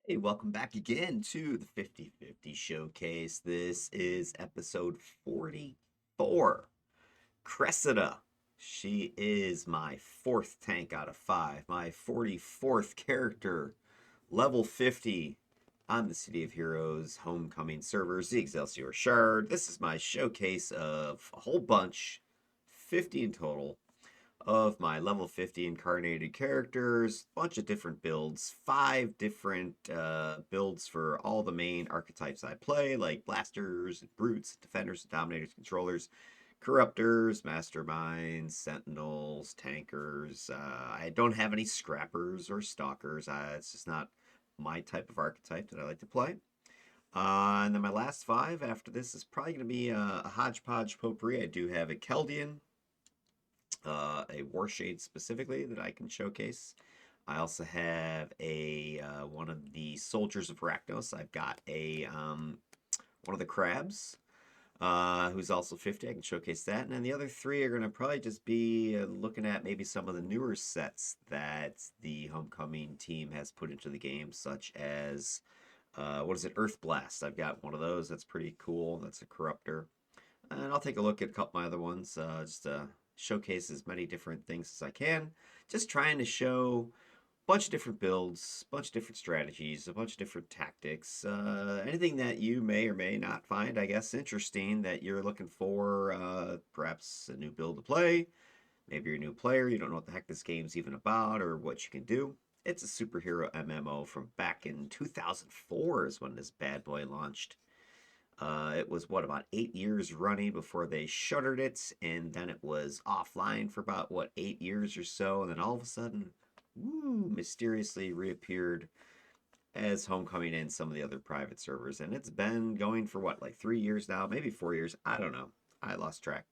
Hey, welcome back again to the 50/50 Showcase. This is episode 44. Cressida. She is my fourth tank out of five, my 44th character, level 50 on the City of Heroes Homecoming servers, the Excelsior Shard. This is my showcase of a whole bunch, 50 in total, of my level 50 incarnated characters, bunch of different builds, five different builds for all the main archetypes I play, like blasters, brutes, defenders, dominators, controllers, corruptors, masterminds, sentinels, tankers. I don't have any scrappers or stalkers. It's just not my type of archetype that I like to play. And then my last five after this is probably going to be a hodgepodge potpourri. I do have a Keldian, a Warshade specifically that I can showcase. I also have a one of the Soldiers of Arachnos. I've got a one of the Crabs, who's also 50. I can showcase that. And then the other three are going to probably just be looking at maybe some of the newer sets that the Homecoming team has put into the game, such as, what is it, Earth Blast. I've got one of those. That's pretty cool. That's a Corruptor. And I'll take a look at a couple of my other ones, just to showcase as many different things as I can. Just trying to show a bunch of different builds, a bunch of different strategies, a bunch of different tactics. Anything that you may or may not find, I guess, interesting that you're looking for, perhaps a new build to play. Maybe you're a new player, you don't know what the heck this game's even about or what you can do. It's a superhero MMO from back in 2004 is when this bad boy launched. It was what, about 8 years running before they shuttered it, and then it was offline for about, what, 8 years or so, and then all of a sudden, woo, mysteriously reappeared as Homecoming and some of the other private servers. And it's been going for what, like 3 years now, maybe 4 years. I don't know. I lost track.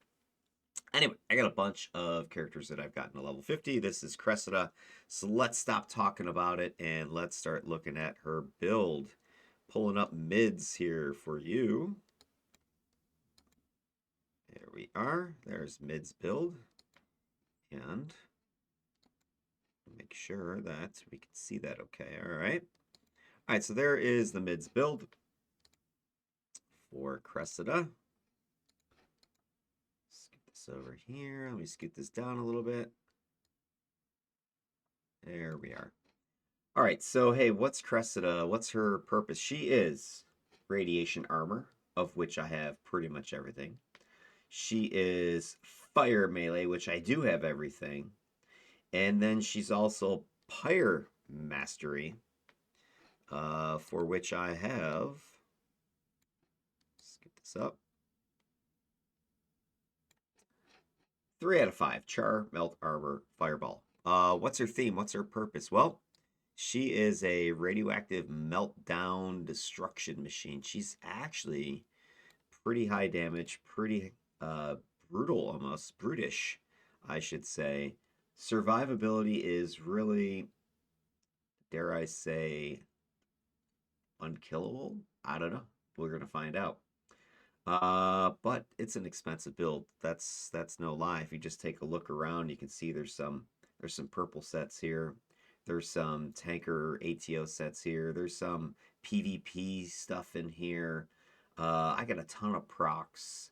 Anyway, I got a bunch of characters that I've gotten to level 50. This is Cressida. So let's stop talking about it and let's start looking at her build. Pulling up mids here for you. There we are. There's mids build. And make sure that we can see that okay. All right. All right, so there is the mids build for Cressida. Scoot this over here. Let me scoot this down a little bit. There we are. All right, so hey, what's Cressida? What's her purpose? She is radiation armor, of which I have pretty much everything. She is fire melee, which I do have everything. And then she's also Pyre Mastery, for which I have. Let's get this up. 3 out of 5. Char, Melt, Armor, Fireball. What's her theme? What's her purpose? Well, she is a radioactive meltdown destruction machine. She's actually pretty high damage, pretty brutal almost, brutish, I should say. Survivability is really, dare I say, unkillable. I don't know. We're gonna find out. But it's an expensive build. That's no lie. If you just take a look around, you can see there's some purple sets here. There's some tanker ATO sets here. There's some PvP stuff in here. I got a ton of procs.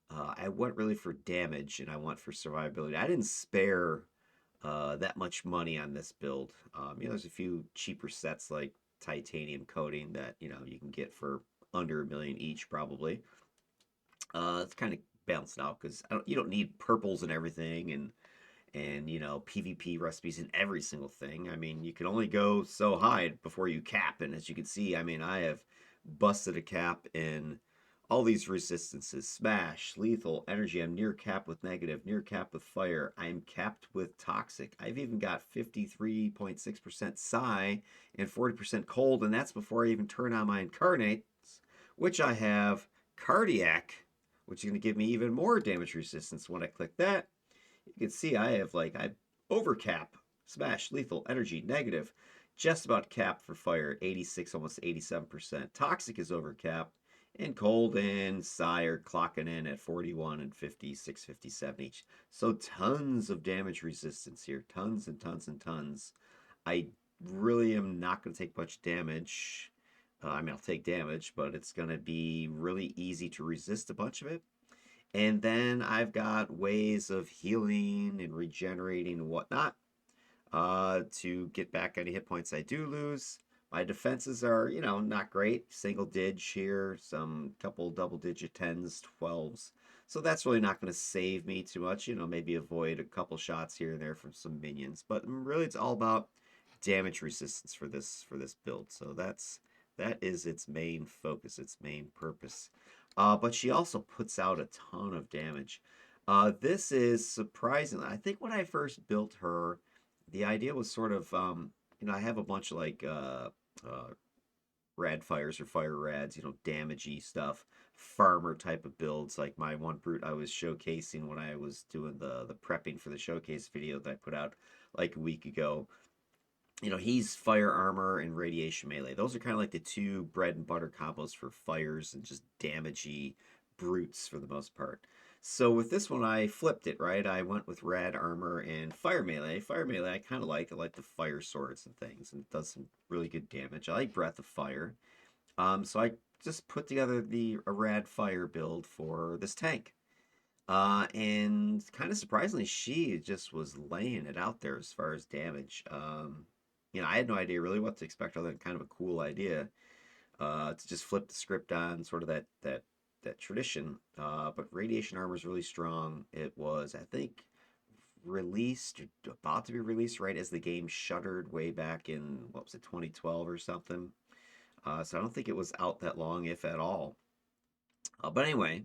I went really for damage and I went for survivability. I didn't spare that much money on this build. There's a few cheaper sets like titanium coating that you can get for under a million each probably. It's kind of balanced out because you don't need purples and everything and PvP recipes in every single thing. I mean, you can only go so high before you cap, and as you can see, I mean, I have busted a cap in all these resistances: smash, lethal, energy. I'm near cap with negative, near cap with fire. I'm capped with toxic. I've even got 53.6% psi and 40% cold, and that's before I even turn on my incarnates, which I have cardiac, which is going to give me even more damage resistance. When I click that, you can see I overcap, smash, lethal, energy, negative, just about cap for fire, 86, almost 87%. Toxic is overcap, and cold and psi are clocking in at 41 and 56, 57 each. So tons of damage resistance here, tons and tons and tons. I really am not going to take much damage. I mean, I'll take damage, but it's going to be really easy to resist a bunch of it. And then I've got ways of healing and regenerating and whatnot to get back any hit points I do lose. My defenses are, not great. Single dig here, some couple double digit 10s, 12s. So that's really not going to save me too much. Maybe avoid a couple shots here and there from some minions. But really, it's all about damage resistance for this build. So that is its main focus, its main purpose. But she also puts out a ton of damage. This is surprising. I think when I first built her, the idea was sort of, I have a bunch of like rad fires or fire rads, damagey stuff, farmer type of builds. Like my one brute I was showcasing when I was doing the prepping for the showcase video that I put out like a week ago. He's fire armor and radiation melee. Those are kind of like the two bread and butter combos for fires and just damagey brutes for the most part. So with this one, I flipped it, right? I went with rad armor and fire melee. Fire melee, I kind of like. I like the fire swords and things, and it does some really good damage. I like breath of fire. So I just put together a rad fire build for this tank. And kind of surprisingly, she just was laying it out there as far as damage. I had no idea really what to expect other than kind of a cool idea to just flip the script on sort of that tradition. But radiation armor is really strong. It was, I think, released, about to be released right as the game shuttered way back in, what was it, 2012 or something. So I don't think it was out that long, if at all. But anyway,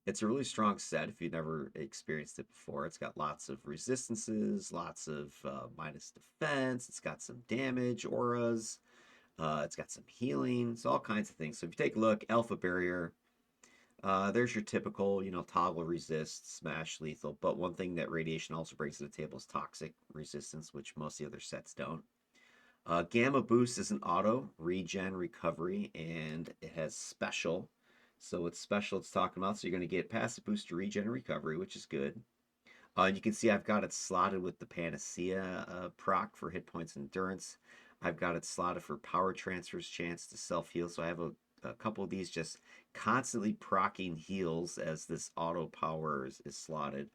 it's a really strong set if you've never experienced it before. It's got lots of resistances, lots of minus defense. It's got some damage, auras. It's got some healing. It's all kinds of things. So if you take a look, Alpha Barrier, there's your typical, toggle resist, smash, lethal. But one thing that radiation also brings to the table is toxic resistance, which most of the other sets don't. Gamma Boost is an auto, regen, recovery, and it has special. So it's special it's talking about. So you're going to get passive boost to regen and recovery, which is good. You can see I've got it slotted with the Panacea proc for hit points and endurance. I've got it slotted for power transfers chance to self-heal. So I have a couple of these just constantly procking heals as this auto power is slotted.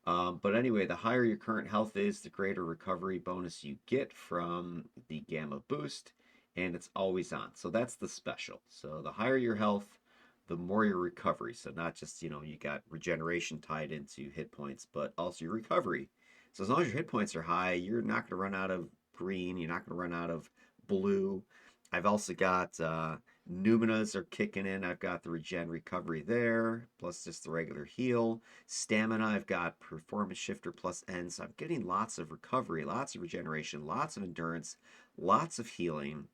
But anyway, the higher your current health is, the greater recovery bonus you get from the Gamma Boost, and it's always on. So that's the special. So the higher your health, the more your recovery. So not just, you got regeneration tied into hit points, but also your recovery. So as long as your hit points are high, you're not going to run out of green. You're not going to run out of blue. I've also got Numinas are kicking in. I've got the regen recovery there, plus just the regular heal. Stamina, I've got performance shifter plus N. So I'm getting lots of recovery, lots of regeneration, lots of endurance, lots of healing.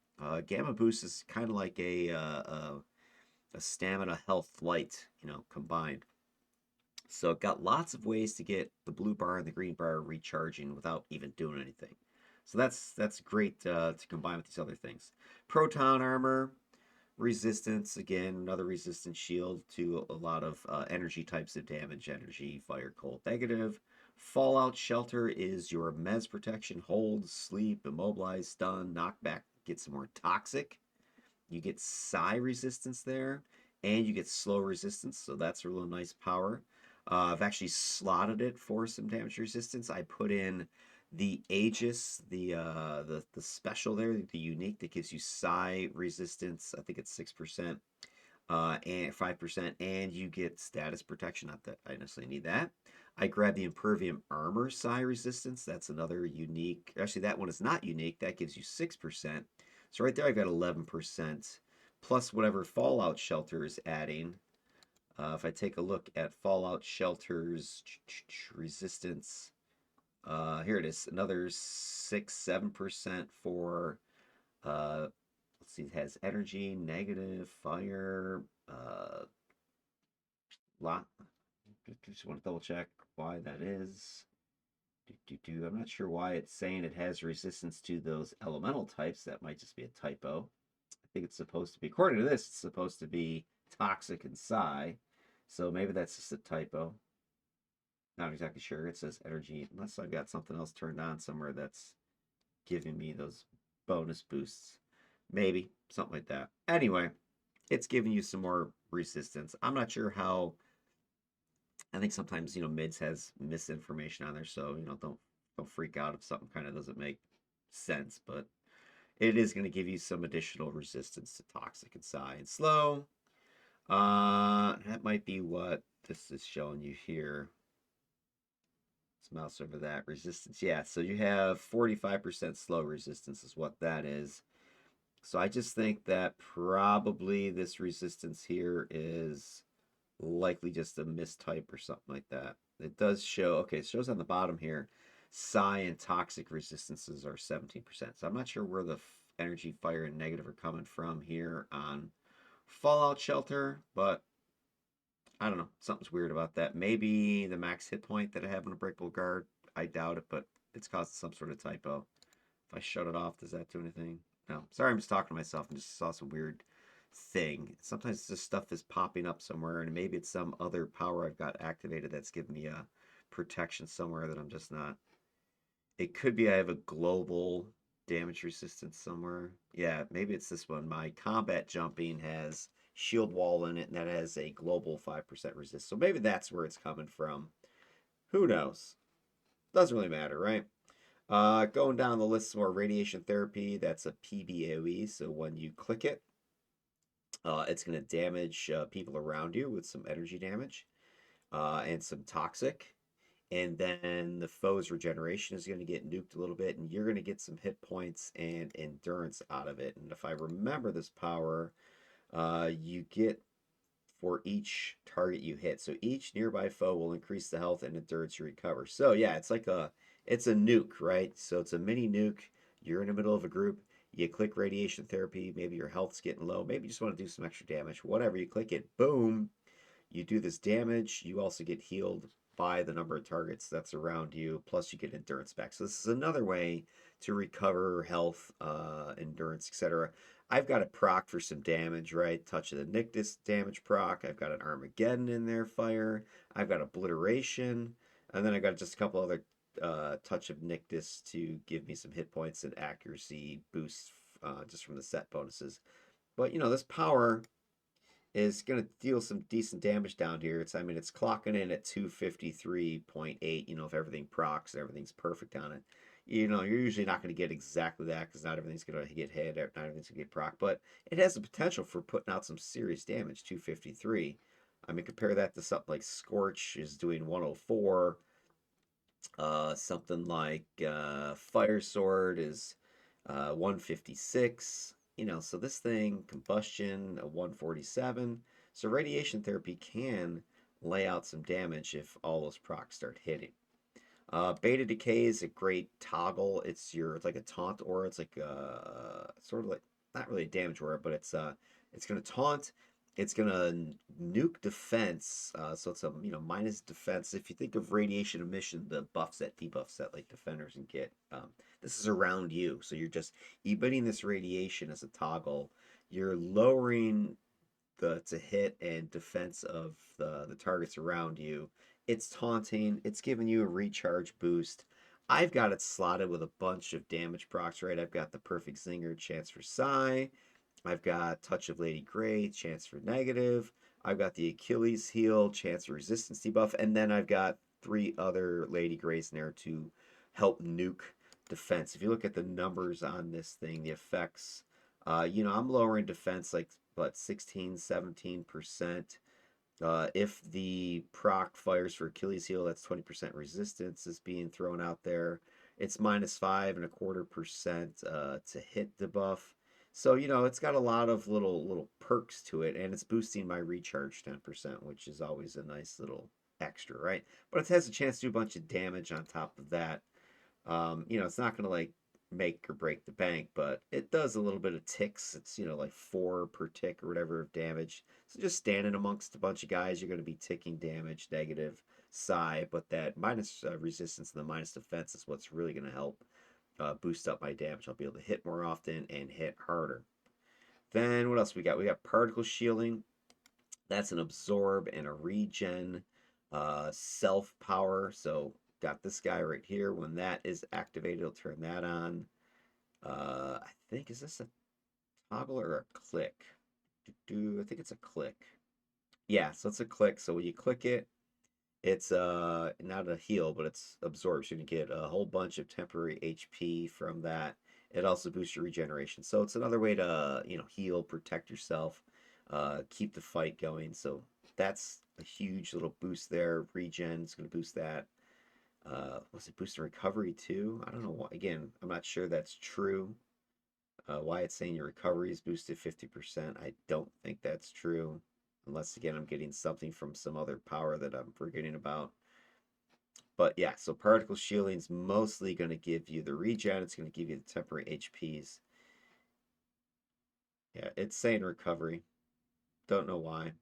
Gamma Boost is kind of like a stamina health light, combined. So it got lots of ways to get the blue bar and the green bar recharging without even doing anything. So that's great to combine with these other things. Proton armor, resistance, again, another resistance shield to a lot of energy types of damage, energy, fire, cold, negative. Fallout shelter is your mez protection, hold, sleep, immobilize, stun, knockback, get some more toxic. You get psi resistance there, and you get slow resistance, so that's a real nice power. I've actually slotted it for some damage resistance. I put in the Aegis, the special there, the unique that gives you psi resistance. I think it's 6%, and 5%, and you get status protection. Not that I necessarily need that. I grabbed the Impervium Armor psi resistance. That's another unique. Actually, that one is not unique. That gives you 6%. So right there, I've got 11%, plus whatever Fallout Shelter is adding. If I take a look at Fallout Shelter's resistance, here it is, another 6-7% for, let's see, it has energy, negative, fire, lot. Just want to double check why that is. I'm not sure why it's saying it has resistance to those elemental types. That might just be a typo. I think it's supposed to be, according to this, it's supposed to be toxic and psi. So maybe that's just a typo. Not exactly sure. It says energy, unless I've got something else turned on somewhere that's giving me those bonus boosts. Maybe something like that. Anyway, it's giving you some more resistance. I'm not sure how. I think sometimes mids has misinformation on there, so don't freak out if something kind of doesn't make sense. But it is going to give you some additional resistance to toxic and psi and slow. That might be what this is showing you here. Let's mouse over that resistance. Yeah, so you have 45% slow resistance is what that is. So I just think that probably this resistance here is likely just a mistype or something like that. It does show, okay, it shows on the bottom here, psi and toxic resistances are 17%. So I'm not sure where the energy, fire, and negative are coming from here on Fallout Shelter, but I don't know. Something's weird about that. Maybe the max hit point that I have in a breakable guard. I doubt it, but it's caused some sort of typo. If I shut it off, does that do anything? No. Sorry, I'm just talking to myself and just saw some weird thing. Sometimes this stuff is popping up somewhere, and maybe it's some other power I've got activated that's giving me a protection somewhere that I'm just not. It could be I have a global damage resistance somewhere. Yeah, maybe it's this one. My combat jumping has shield wall in it, and that has a global 5% resist. So maybe that's where it's coming from. Who knows? Doesn't really matter, right? Going down the list, some more radiation therapy. That's a PBAOE. So when you click it, it's going to damage people around you with some energy damage and some toxic. And then the foe's regeneration is going to get nuked a little bit, and you're going to get some hit points and endurance out of it. And if I remember this power, you get for each target you hit. So each nearby foe will increase the health and endurance you recover. So yeah, it's a nuke, right? So it's a mini nuke. You're in the middle of a group. You click radiation therapy. Maybe your health's getting low. Maybe you just want to do some extra damage. Whatever, you click it, boom. You do this damage. You also get healed by the number of targets that's around you. Plus, you get endurance back. So this is another way to recover health, endurance, etc. I've got a proc for some damage, right? Touch of the Nictus damage proc. I've got an Armageddon in there, fire. I've got obliteration, and then I got just a couple other touch of Nictus to give me some hit points and accuracy boosts just from the set bonuses. But this power is going to deal some decent damage down here. It's clocking in at 253.8, if everything procs and everything's perfect on it. You're usually not going to get exactly that because not everything's going to get hit, not everything's going to get proc, but it has the potential for putting out some serious damage, 253. Compare that to something like Scorch is doing 104. Something like Fire Sword is 156. So this thing, combustion, 147. So radiation therapy can lay out some damage if all those procs start hitting. Beta decay is a great toggle. It's like a taunt aura. It's like sort of like not really a damage aura, but it's gonna taunt. It's gonna nuke defense. So it's a minus defense. If you think of radiation emission, the buff set, debuff set like defenders and get. This is around you, so you're just emitting this radiation as a toggle. You're lowering the to hit and defense of the targets around you. It's taunting. It's giving you a recharge boost. I've got it slotted with a bunch of damage procs, right? I've got the Perfect Zinger, chance for psi. I've got Touch of Lady Grey, chance for negative. I've got the Achilles heel, chance for resistance debuff. And then I've got 3 other Lady Greys in there to help nuke defense. If you look at the numbers on this thing, the effects, I'm lowering defense like, 16, 17%. If the proc fires for Achilles heel, that's 20% resistance is being thrown out there. It's minus 5.25% to hit debuff. So it's got a lot of little perks to it, and it's boosting my recharge 10%, which is always a nice little extra, right? But it has a chance to do a bunch of damage on top of that. It's not gonna like make or break the bank, but it does a little bit of ticks. It's like 4 per tick or whatever of damage. So just standing amongst a bunch of guys, you're gonna be ticking damage, negative, psi, but that minus resistance and the minus defense is what's really gonna help boost up my damage. I'll be able to hit more often and hit harder. Then what else we got? We got particle shielding. That's an absorb and a regen self power. So got this guy right here. When that is activated, it'll turn that on. I think, is this a toggle or a click? I think it's a click. Yeah, so it's a click. So when you click it, it's not a heal, but it's absorption. You get a whole bunch of temporary HP from that. It also boosts your regeneration. So it's another way to, heal, protect yourself, keep the fight going. So that's a huge little boost there. Regen is going to boost that. Was it boosting recovery too? I don't know. Again, I'm not sure that's true. Why it's saying your recovery is boosted 50%. I don't think that's true. Unless, again, I'm getting something from some other power that I'm forgetting about. But yeah, so particle shielding is mostly going to give you the regen. It's going to give you the temporary HPs. Yeah, it's saying recovery. Don't know why.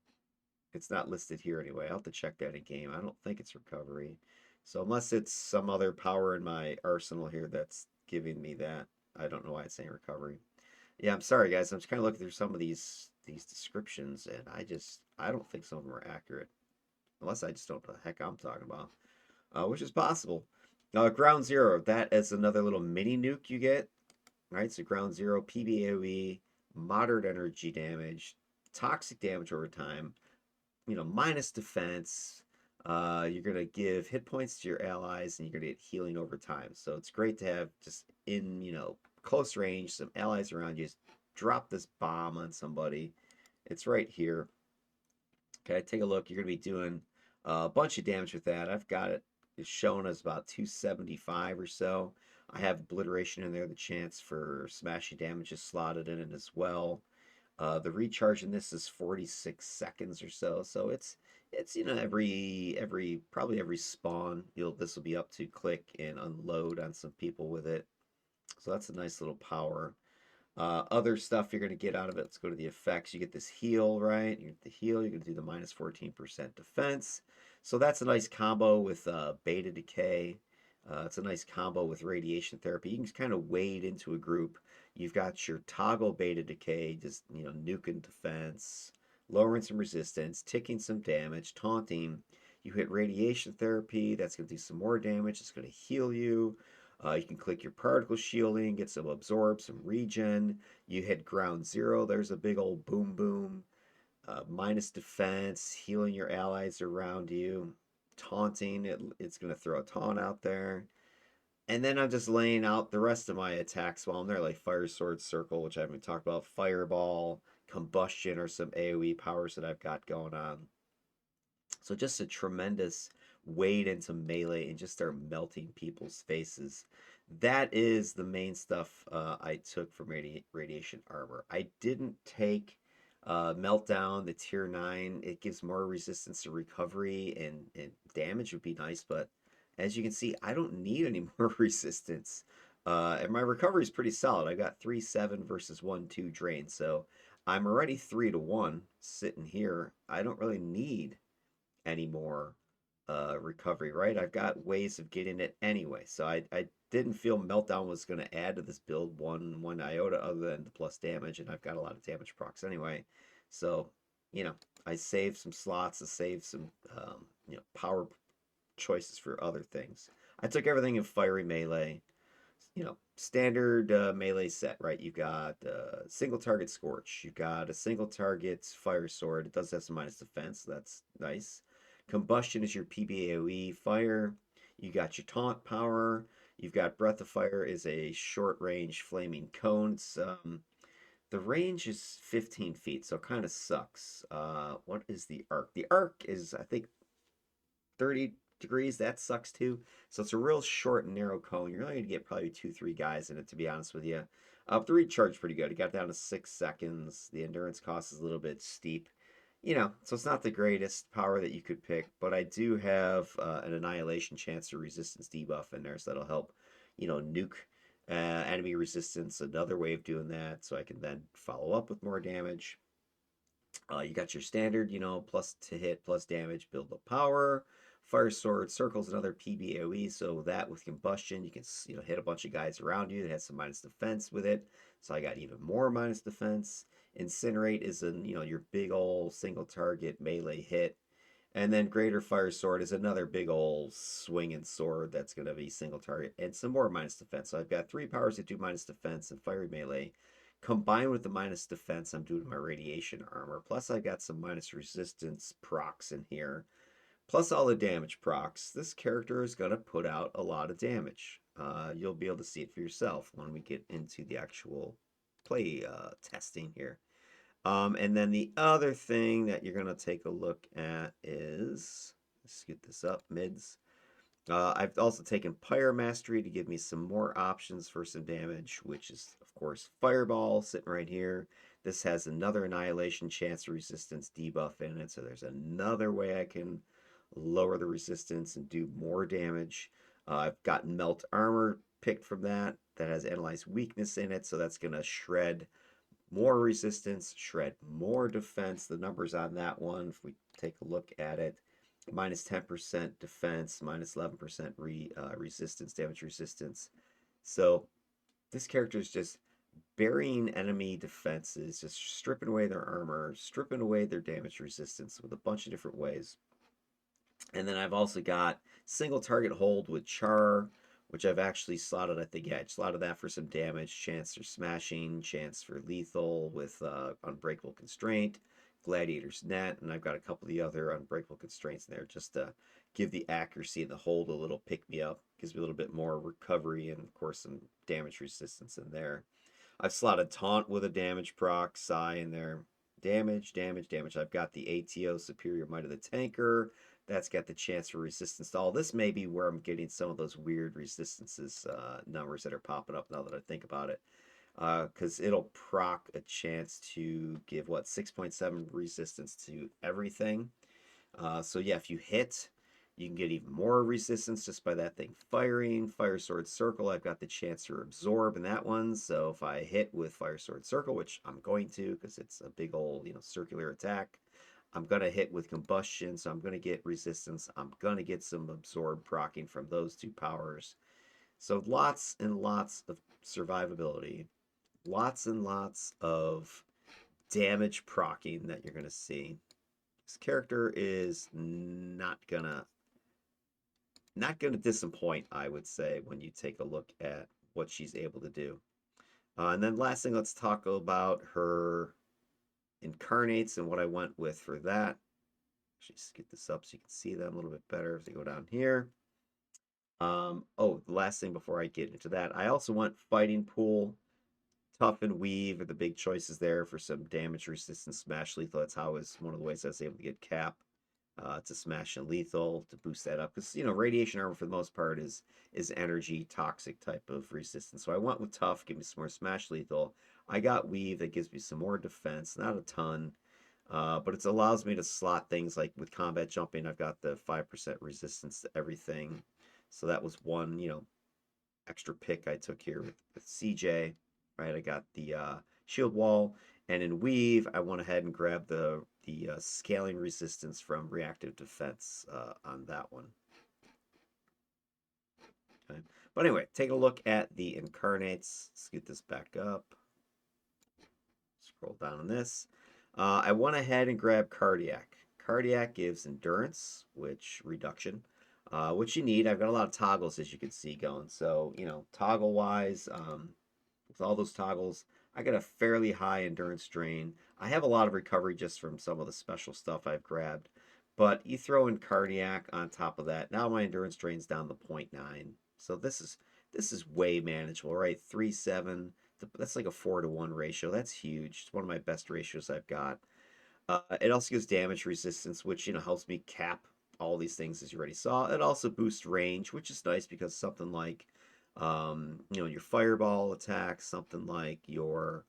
It's not listed here anyway. I'll have to check that in game. I don't think it's recovery. So unless it's some other power in my arsenal here that's giving me that, I don't know why it's saying recovery. Yeah, I'm sorry guys. I'm just kind of looking through some of these descriptions, and I don't think some of them are accurate, unless I just don't know the heck I'm talking about, which is possible. Ground Zero, that is another little mini nuke you get. Right, so Ground Zero, PBAOE, moderate energy damage, toxic damage over time, minus defense. You're gonna give hit points to your allies, and you're gonna get healing over time. So it's great to have just in close range, some allies around you. Just drop this bomb on somebody. It's right here. Okay, take a look. You're gonna be doing a bunch of damage with that. I've got it. It's shown as about 275 or so. I have obliteration in there. The chance for smashing damage is slotted in it as well. The recharge in this is 46 seconds or so, so it's every probably every spawn this will be up to click and unload on some people with it. So that's a nice little power. Other stuff you're going to get out of it. Let's go to the effects. You get this heal, right? You get the heal. You're going to do the minus 14% defense. So that's a nice combo with beta decay. It's a nice combo with radiation therapy. You can kind of wade into a group. You've got your toggle beta decay, just nuking defense, lowering some resistance, ticking some damage, taunting. You hit radiation therapy. That's going to do some more damage. It's going to heal you. You can click your particle shielding, get some absorb, some regen. You hit ground zero. There's a big old boom boom. Minus defense, healing your allies around you, taunting. It's going to throw a taunt out there. And then I'm just laying out the rest of my attacks while I'm there, like Fire Sword Circle, which I haven't talked about, Fireball, Combustion, or some AoE powers that I've got going on. So just a tremendous wade into melee and just start melting people's faces. That is the main stuff I took from radiation armor. I didn't take meltdown, the tier 9. It gives more resistance to recovery, and damage would be nice, but as you can see, I don't need any more resistance. And my recovery is pretty solid. I got 3-7 versus 1-2 drain, so I'm already 3-1 sitting here. I don't really need any more recovery, right? I've got ways of getting it anyway. So I didn't feel Meltdown was going to add to this build one iota other than the plus damage, and I've got a lot of damage procs anyway. So, I saved some slots to save some, power choices for other things. I took everything in fiery melee, standard melee set, right? You've got single target Scorch. You've got a single target Fire Sword. It does have some minus defense, so that's nice. Combustion is your PBAOE fire. You got your taunt power. You've got Breath of Fire is a short range flaming cone. The range is 15 feet, so it kind of sucks. What is the arc? The arc is, I think, 30 degrees. That sucks too. So it's a real short and narrow cone. You're only going to get probably 2-3 guys in it, to be honest with you. The recharge pretty good. It got down to 6 seconds. The endurance cost is a little bit steep. So it's not the greatest power that you could pick, but I do have an annihilation chance or resistance debuff in there, so that'll help, nuke enemy resistance. Another way of doing that, so I can then follow up with more damage. You got your standard, plus to hit, plus damage, build up power. Fire Sword Circle's another PBAOE, so that with Combustion, you can, hit a bunch of guys around you that has some minus defense with it. So I got even more minus defense. Incinerate is your big old single target melee hit. And then Greater Fire Sword is another big old swinging sword that's going to be single target and some more minus defense. So I've got three powers that do minus defense and fiery melee. Combined with the minus defense I'm doing my radiation armor. Plus I got some minus resistance procs in here. Plus all the damage procs. This character is going to put out a lot of damage. You'll be able to see it for yourself when we get into the actual play testing here. And then the other thing that you're going to take a look at is, let's scoot this up, mids. I've also taken Pyre Mastery to give me some more options for some damage, which is, of course, Fireball sitting right here. This has another Annihilation Chance Resistance debuff in it, so there's another way I can lower the resistance and do more damage. I've got Melt Armor picked from that. That has Analyze Weakness in it, so that's going to shred more resistance, shred more defense. The numbers on that one, if we take a look at it, minus 10% defense, minus 11% resistance, damage resistance. So this character is just burying enemy defenses, just stripping away their armor, stripping away their damage resistance with a bunch of different ways. And then I've also got single target hold with Char, which I've actually slotted. I think, yeah, I slotted that for some damage, chance for smashing, chance for lethal with unbreakable constraint, gladiator's net, and I've got a couple of the other unbreakable constraints in there just to give the accuracy and the hold a little pick me up. Gives me a little bit more recovery and, of course, some damage resistance in there. I've slotted taunt with a damage proc, Psy in there. Damage, damage, damage. I've got the ATO Superior Might of the Tanker. That's got the chance for resistance to all. This may be where I'm getting some of those weird resistances numbers that are popping up now that I think about it. Because it'll proc a chance to give, what, 6.7 resistance to everything. So yeah, if you hit, you can get even more resistance just by that thing firing. Fire Sword Circle, I've got the chance to absorb in that one. So if I hit with Fire Sword Circle, which I'm going to because it's a big old, circular attack, I'm going to hit with Combustion, so I'm going to get resistance. I'm going to get some absorb procking from those two powers. So lots and lots of survivability. Lots and lots of damage procking that you're going to see. This character is not gonna disappoint, I would say, when you take a look at what she's able to do. And then last thing, let's talk about her incarnates and what I went with for that. Just get this up so you can see them a little bit better as they go down here. Oh, the last thing before I get into that, I also went Fighting Pool. Tough and Weave are the big choices there for some damage resistance, smash lethal. That's how is one of the ways I was able to get Cap to smash and lethal to boost that up, because radiation armor for the most part is energy toxic type of resistance. So I went with tough, give me some more smash lethal. I got weave that gives me some more defense, not a ton, but it allows me to slot things like with combat jumping. I've got the 5% resistance to everything, so that was one extra pick I took here with CJ. Right, I got the shield wall, and in weave I went ahead and grabbed the scaling resistance from reactive defense on that one. Okay. But anyway, take a look at the incarnates. Scoot this back up. Scroll down on this. I went ahead and grabbed cardiac. Cardiac gives endurance, which reduction, which you need. I've got a lot of toggles, as you can see, going. So toggle wise, with all those toggles, I got a fairly high endurance drain. I have a lot of recovery just from some of the special stuff I've grabbed. But you throw in cardiac on top of that. Now my endurance drains down to 0.9. So this is way manageable, right? 3.7. That's like a 4-to-1 ratio. That's huge. It's one of my best ratios I've got. It also gives damage resistance, which helps me cap all these things, as you already saw. It also boosts range, which is nice because something like your fireball attack, something like your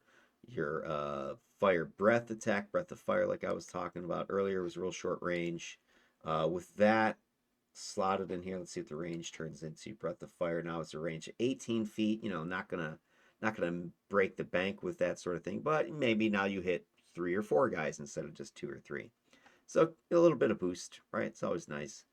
fire breath attack, breath of fire, like I was talking about earlier, was real short range. With that slotted in here, let's see what the range turns into. Breath of fire now it's a range of 18 feet. Not gonna break the bank with that sort of thing, but maybe now you hit 3 or 4 guys instead of just 2 or 3. So a little bit of boost, right? It's always nice.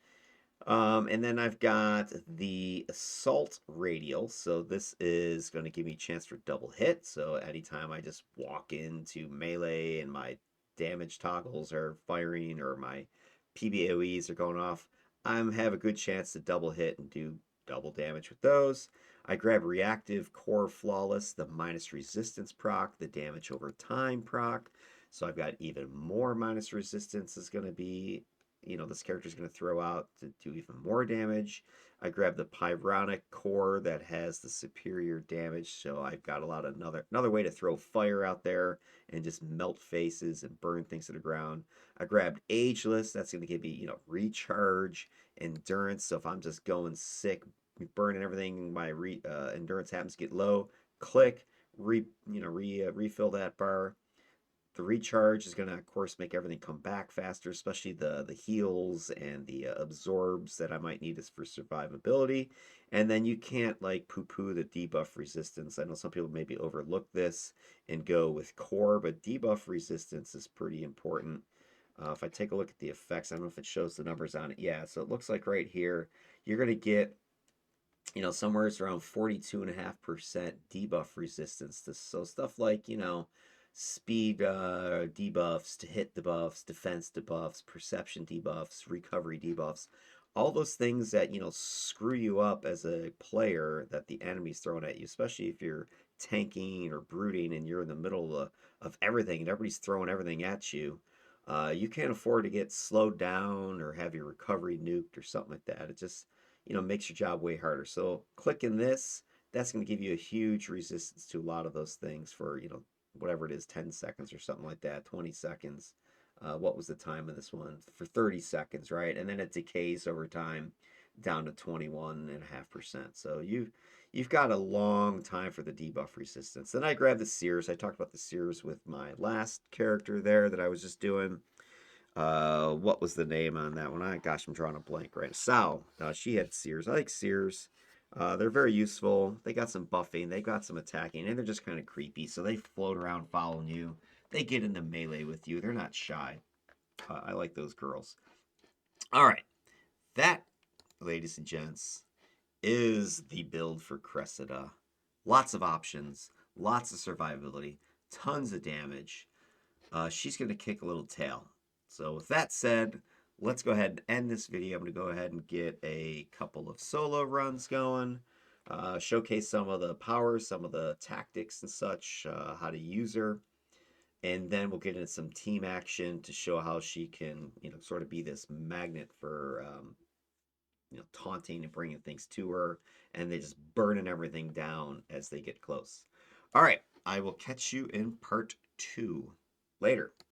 And then I've got the Assault Radial. So this is going to give me a chance for double hit. So anytime I just walk into melee and my damage toggles are firing or my PBOEs are going off, have a good chance to double hit and do double damage with those. I grab Reactive Core Flawless, the minus resistance proc, the damage over time proc. So I've got even more minus resistance is going to be, this character's going to throw out to do even more damage. I grab the Pyronic Core that has the superior damage, so I've got a lot of another way to throw fire out there and just melt faces and burn things to the ground. I grabbed Ageless, that's going to give me, recharge, endurance. So if I'm just going sick, burning everything, my endurance happens to get low. Click, refill that bar. The recharge is going to, of course, make everything come back faster, especially the heals and the absorbs that I might need is for survivability. And then you can't like poo-poo the debuff resistance. I know some people maybe overlook this and go with core, but debuff resistance is pretty important. If I take a look at the effects, I don't know if it shows the numbers on it. Yeah, so it looks like right here, you're going to get, somewhere around 42.5% debuff resistance. So stuff like, speed debuffs, to hit debuffs, defense debuffs, perception debuffs, recovery debuffs, all those things that, screw you up as a player that the enemy's throwing at you, especially if you're tanking or brooding and you're in the middle of everything and everybody's throwing everything at you. You can't afford to get slowed down or have your recovery nuked or something like that. It just, makes your job way harder. So clicking this, that's going to give you a huge resistance to a lot of those things for, whatever it is, 10 seconds or something like that, 20 seconds. What was the time of this one? For 30 seconds, right? And then it decays over time down to 21.5%. So you've got a long time for the debuff resistance. Then I grabbed the Sears. I talked about the Sears with my last character there that I was just doing. What was the name on that one? Gosh, I'm drawing a blank right now. Sal. She had Sears. I like Sears. They're very useful. They got some buffing. They got some attacking, and they're just kind of creepy. So they float around following you. They get into melee with you. They're not shy. I like those girls. All right. That, ladies and gents, is the build for Cressida. Lots of options. Lots of survivability. Tons of damage. She's going to kick a little tail. So with that said, let's go ahead and end this video. I'm going to go ahead and get a couple of solo runs going, showcase some of the powers, some of the tactics and such, how to use her, and then we'll get into some team action to show how she can, sort of be this magnet for, taunting and bringing things to her, and they just burning everything down as they get close. All right, I will catch you in part 2. Later.